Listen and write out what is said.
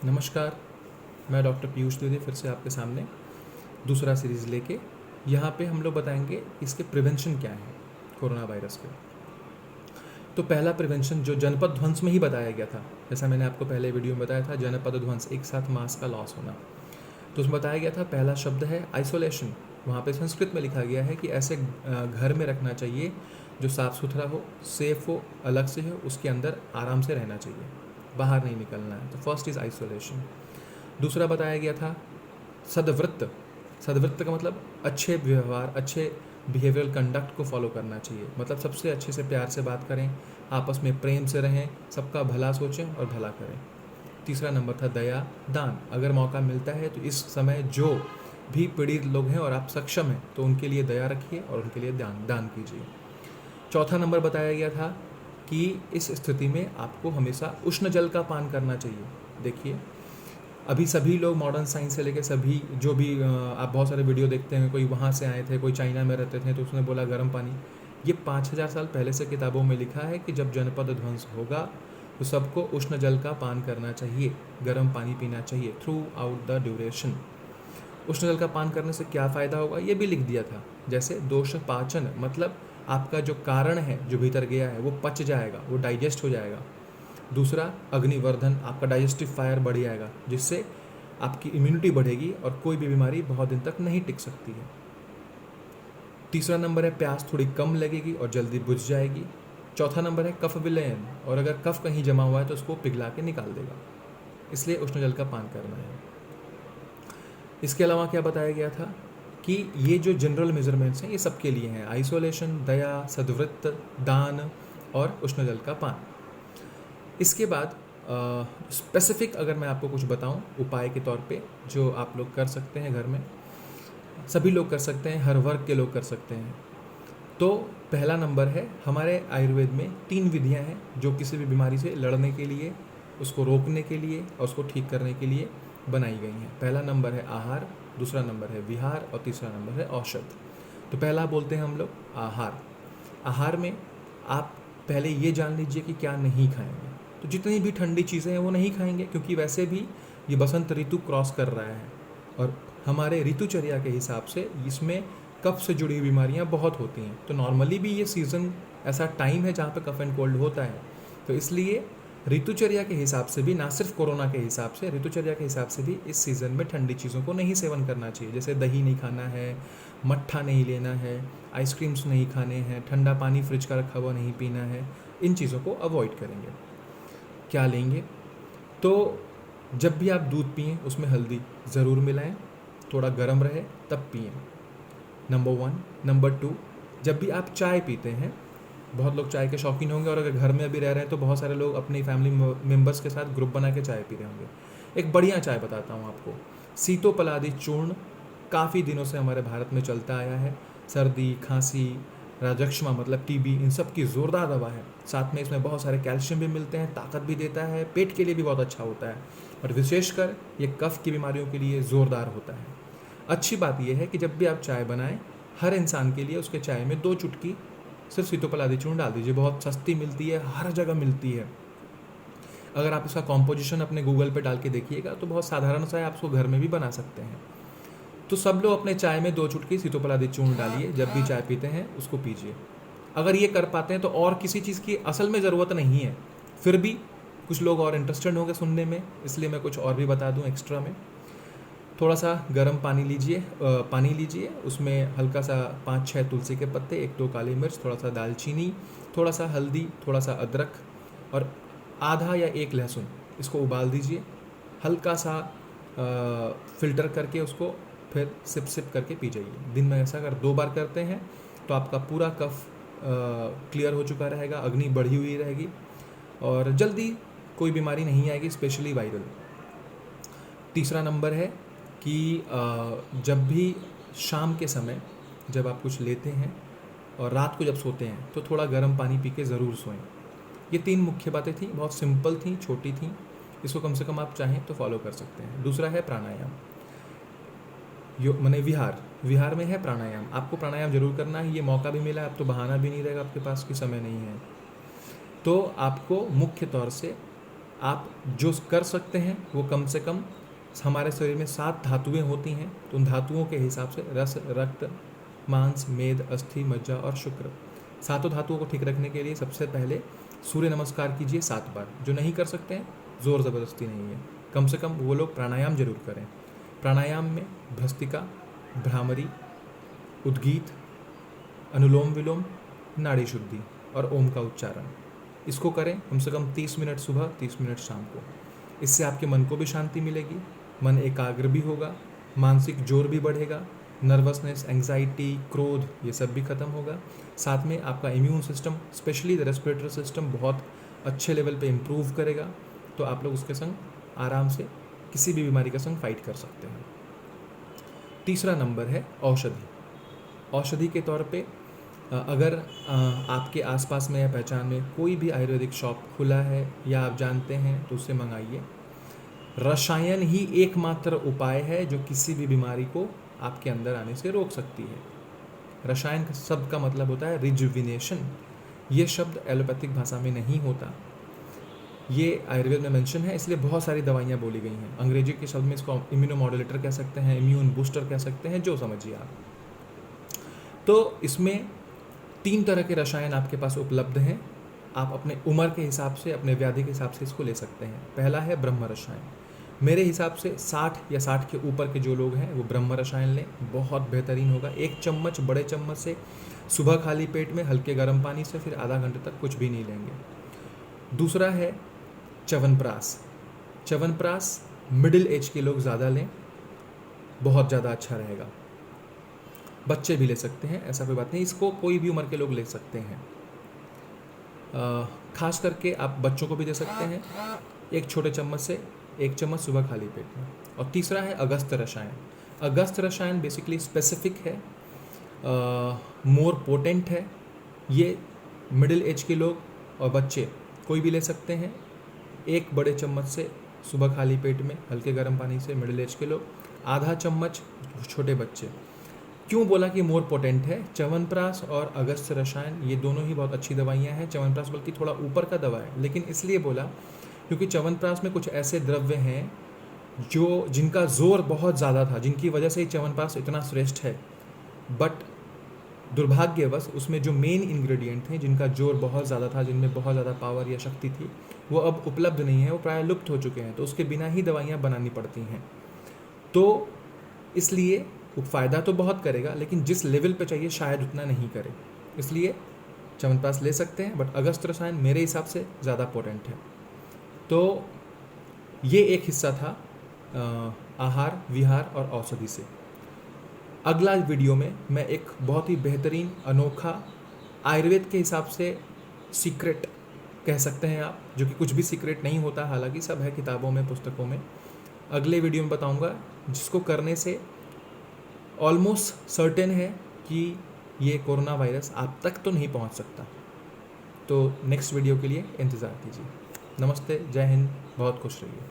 नमस्कार, मैं डॉक्टर पीयूष द्विवेदी फिर से आपके सामने दूसरा सीरीज़ लेके यहाँ पे हम लोग बताएंगे इसके प्रिवेंशन क्या है कोरोना वायरस के। तो पहला प्रिवेंशन जो जनपद ध्वंस में ही बताया गया था, जैसा मैंने आपको पहले वीडियो में बताया था, जनपद ध्वंस एक साथ मास का लॉस होना। तो उसमें बताया गया था पहला शब्द है आइसोलेशन। वहाँ पे संस्कृत में लिखा गया है कि ऐसे घर में रखना चाहिए जो साफ़ सुथरा हो, सेफ़ हो, अलग से हो, उसके अंदर आराम से रहना चाहिए, बाहर नहीं निकलना है। तो फर्स्ट इज़ आइसोलेशन। दूसरा बताया गया था सदवृत्त। सदवृत्त का मतलब अच्छे व्यवहार, अच्छे बिहेवियरल कंडक्ट को फॉलो करना चाहिए। मतलब सबसे अच्छे से प्यार से बात करें, आपस में प्रेम से रहें, सबका भला सोचें और भला करें। तीसरा नंबर था दया, दान। अगर मौका मिलता है तो इस समय जो भी पीड़ित लोग हैं और आप सक्षम हैं तो उनके लिए दया रखिए और उनके लिए दान कीजिए। चौथा नंबर बताया गया था कि इस स्थिति में आपको हमेशा उष्ण जल का पान करना चाहिए। देखिए, अभी सभी लोग मॉडर्न साइंस से लेकर सभी जो भी आप बहुत सारे वीडियो देखते हैं, कोई वहाँ से आए थे, कोई चाइना में रहते थे तो उसने बोला गर्म पानी। ये 5000 साल पहले से किताबों में लिखा है कि जब जनपद ध्वंस होगा तो सबको उष्ण जल का पान करना चाहिए, गर्म पानी पीना चाहिए थ्रू आउट द ड्यूरेशन। उष्ण जल का पान करने से क्या फ़ायदा होगा ये भी लिख दिया था, जैसे दोष पाचन, मतलब आपका जो कारण है जो भीतर गया है वो पच जाएगा, वो डाइजेस्ट हो जाएगा। दूसरा अग्निवर्धन, आपका डाइजेस्टिव फायर बढ़ जाएगा जिससे आपकी इम्यूनिटी बढ़ेगी और कोई भी बीमारी बहुत दिन तक नहीं टिक सकती है। तीसरा नंबर है प्यास थोड़ी कम लगेगी और जल्दी बुझ जाएगी। चौथा नंबर है कफ विलयन, और अगर कफ कहीं जमा हुआ है तो उसको पिघला के निकाल देगा, इसलिए उष्ण जल का पान करना है। इसके अलावा क्या बताया गया था कि ये जो जनरल मेजरमेंट्स हैं ये सबके लिए हैं, आइसोलेशन, दया, सद्वृत्त, दान और उष्ण जल का पान। इसके बाद स्पेसिफिक अगर मैं आपको कुछ बताऊं उपाय के तौर पे जो आप लोग कर सकते हैं घर में, सभी लोग कर सकते हैं, हर वर्ग के लोग कर सकते हैं। तो पहला नंबर है, हमारे आयुर्वेद में 3 विधियां हैं जो किसी भी बीमारी से लड़ने के लिए, उसको रोकने के लिए और उसको ठीक करने के लिए बनाई गई हैं। पहला नंबर है आहार, दूसरा नंबर है विहार और तीसरा नंबर है औषध। तो पहला बोलते हैं हम लोग आहार। आहार में आप पहले ये जान लीजिए कि क्या नहीं खाएंगे। तो जितनी भी ठंडी चीज़ें हैं वो नहीं खाएंगे, क्योंकि वैसे भी ये बसंत ऋतु क्रॉस कर रहा है और हमारे ऋतुचर्या के हिसाब से इसमें कफ से जुड़ी हुई बीमारियां बहुत होती हैं। तो नॉर्मली भी ये सीज़न ऐसा टाइम है जहाँ पे कफ एंड कोल्ड होता है। तो इसलिए ऋतुचर्या के हिसाब से भी, ना सिर्फ कोरोना के हिसाब से, ऋतुचर्या के हिसाब से भी इस सीज़न में ठंडी चीज़ों को नहीं सेवन करना चाहिए। जैसे दही नहीं खाना है, मट्ठा नहीं लेना है, आइसक्रीम्स नहीं खाने हैं, ठंडा पानी फ्रिज का रखा हुआ नहीं पीना है, इन चीज़ों को अवॉइड करेंगे। क्या लेंगे? तो जब भी आप दूध पिएं उसमें हल्दी ज़रूर मिलाएं, थोड़ा गर्म रहे तब पिएं, नंबर 1। नंबर 2, जब भी आप चाय पीते हैं, बहुत लोग चाय के शौकीन होंगे और अगर घर में अभी रह रहे हैं तो बहुत सारे लोग अपनी फैमिली मेम्बर्स के साथ ग्रुप बना के चाय पी रहे होंगे। एक बढ़िया चाय बताता हूँ आपको, सीतोपलादी चूर्ण, काफ़ी दिनों से हमारे भारत में चलता आया है। सर्दी, खांसी, राजक्षमा मतलब टीबी, इन सब की ज़ोरदार दवा है। साथ में इसमें बहुत सारे कैल्शियम भी मिलते हैं, ताकत भी देता है, पेट के लिए भी बहुत अच्छा होता है और विशेषकर ये कफ की बीमारियों के लिए ज़ोरदार होता है। अच्छी बात यह है कि जब भी आप चाय बनाएं, हर इंसान के लिए उसके चाय में 2 चुटकी सिर्फ सीतोपलादी चूर्ण डाल दीजिए। बहुत सस्ती मिलती है, हर जगह मिलती है। अगर आप इसका कॉम्पोजिशन अपने गूगल पे डाल के देखिएगा तो बहुत साधारण सा है, आप उसको घर में भी बना सकते हैं। तो सब लोग अपने चाय में 2 चुटकी सीतोपलादी चूर्ण डालिए, जब भी चाय पीते हैं उसको पीजिए। अगर ये कर पाते हैं तो और किसी चीज़ की असल में ज़रूरत नहीं है, फिर भी कुछ लोग और इंटरेस्टेड होंगे सुनने में, इसलिए मैं कुछ और भी बता दूं एक्स्ट्रा में। थोड़ा सा गर्म पानी लीजिए, उसमें हल्का सा 5-6 तुलसी के पत्ते, 1-2 काली मिर्च, थोड़ा सा दालचीनी, थोड़ा सा हल्दी, थोड़ा सा अदरक और आधा या 1 लहसुन, इसको उबाल दीजिए। हल्का सा फ़िल्टर करके उसको फिर सिप करके पी जाइए। दिन में ऐसा अगर 2 बार करते हैं तो आपका पूरा कफ क्लियर हो चुका रहेगा, अग्नि बढ़ी हुई रहेगी और जल्दी कोई बीमारी नहीं आएगी, स्पेशली वायरल। तीसरा नंबर है कि जब भी शाम के समय जब आप कुछ लेते हैं और रात को जब सोते हैं तो थोड़ा गर्म पानी पी के ज़रूर सोएं। ये 3 मुख्य बातें थी, बहुत सिंपल थी, छोटी थी, इसको कम से कम आप चाहें तो फॉलो कर सकते हैं। दूसरा है प्राणायाम, माने विहार में है प्राणायाम। आपको प्राणायाम जरूर करना है, ये मौका भी मिला है, अब तो बहाना भी नहीं रहेगा आपके पास कि समय नहीं है। तो आपको मुख्य तौर से आप जो कर सकते हैं वो कम से कम, हमारे शरीर में 7 धातुएं होती हैं, तो उन धातुओं के हिसाब से रस, रक्त, मांस, मेद, अस्थि, मज्जा और शुक्र, 7 धातुओं को ठीक रखने के लिए सबसे पहले सूर्य नमस्कार कीजिए 7 बार। जो नहीं कर सकते हैं, ज़ोर ज़बरदस्ती नहीं है, कम से कम वो लोग प्राणायाम जरूर करें। प्राणायाम में भस्त्रिका, भ्रामरी, उद्गीत, अनुलोम विलोम, नाड़ी शुद्धि और ओम का उच्चारण, इसको करें कम से कम 30 मिनट सुबह, 30 मिनट शाम को। इससे आपके मन को भी शांति मिलेगी, मन एकाग्र भी होगा, मानसिक जोर भी बढ़ेगा, नर्वसनेस, एंग्जाइटी, क्रोध, ये सब भी खत्म होगा। साथ में आपका immune system, specially the respiratory system, बहुत अच्छे लेवल पे इम्प्रूव करेगा, तो आप लोग उसके संग आराम से किसी भी बीमारी का संग फाइट कर सकते हैं। तीसरा नंबर है औषधि। औषधि के तौर पे अगर आपके आसपास में या पहचान में कोई भी आयुर्वेदिक शॉप खुला है या आप जानते हैं तो उससे मंगाइए। रसायन ही एकमात्र उपाय है जो किसी भी बीमारी को आपके अंदर आने से रोक सकती है। रसायन शब्द का मतलब होता है रिजुविनेशन। ये शब्द एलोपैथिक भाषा में नहीं होता, ये आयुर्वेद में मेंशन है, इसलिए बहुत सारी दवाइयाँ बोली गई हैं। अंग्रेजी के शब्द में इसको इम्यूनोमॉड्यूलेटर कह सकते हैं, इम्यून बूस्टर कह सकते हैं, जो समझिए आप। तो इसमें 3 तरह के रसायन आपके पास उपलब्ध हैं। आप अपने उम्र के हिसाब से, अपने व्याधि के हिसाब से इसको ले सकते हैं। पहला है ब्रह्म रसायन। मेरे हिसाब से 60 या 60 के ऊपर के जो लोग हैं वो ब्रह्म रसायन लें, बहुत बेहतरीन होगा। 1 चम्मच बड़े चम्मच से सुबह खाली पेट में हल्के गर्म पानी से, फिर आधा घंटे तक कुछ भी नहीं लेंगे। दूसरा है च्यवनप्राश। च्यवनप्राश मिडिल एज के लोग ज़्यादा लें, बहुत ज़्यादा अच्छा रहेगा। बच्चे भी ले सकते हैं, ऐसा कोई बात नहीं, इसको कोई भी उम्र के लोग ले सकते हैं। खास करके आप बच्चों को भी दे सकते हैं, 1 छोटे चम्मच से 1 चम्मच सुबह खाली पेट में। और तीसरा है अगस्त रसायन। अगस्त रसायन बेसिकली स्पेसिफिक है, मोर पोटेंट है। ये मिडिल एज के लोग और बच्चे कोई भी ले सकते हैं। 1 बड़े चम्मच से सुबह खाली पेट में हल्के गर्म पानी से मिडिल एज के लोग, आधा चम्मच छोटे बच्चे। क्यों बोला कि मोर पोटेंट है? च्यवनप्राश और अगस्त रसायन ये दोनों ही बहुत अच्छी दवाइयाँ हैं। च्यवनप्राश बल्कि थोड़ा ऊपर का दवा है, लेकिन इसलिए बोला क्योंकि च्यवनप्राश में कुछ ऐसे द्रव्य हैं जिनका जोर बहुत ज़्यादा था, जिनकी वजह से ही च्यवनप्राश इतना श्रेष्ठ है। बट दुर्भाग्यवश उसमें जो मेन इंग्रेडिएंट थे, जिनका जोर बहुत ज़्यादा था, जिनमें बहुत ज़्यादा पावर या शक्ति थी, वो अब उपलब्ध नहीं है, वो प्राय लुप्त हो चुके हैं। तो उसके बिना ही दवाइयाँ बनानी पड़ती हैं। तो इसलिए फ़ायदा तो बहुत करेगा, लेकिन जिस लेवल पे चाहिए शायद उतना नहीं करे। इसलिए च्यवनप्राश ले सकते हैं, बट अगस्त रसायन मेरे हिसाब से ज़्यादा पोटेंट है। तो ये एक हिस्सा था आहार, विहार और औषधि से। अगला वीडियो में मैं एक बहुत ही बेहतरीन, अनोखा, आयुर्वेद के हिसाब से सीक्रेट कह सकते हैं आप, जो कि कुछ भी सीक्रेट नहीं होता, हालांकि सब है किताबों में, पुस्तकों में। अगले वीडियो में बताऊंगा, जिसको करने से ऑलमोस्ट सर्टेन है कि ये कोरोना वायरस आप तक तो नहीं पहुंच सकता। तो नेक्स्ट वीडियो के लिए इंतज़ार कीजिए। नमस्ते, जय हिंद, बहुत खुश रहिए।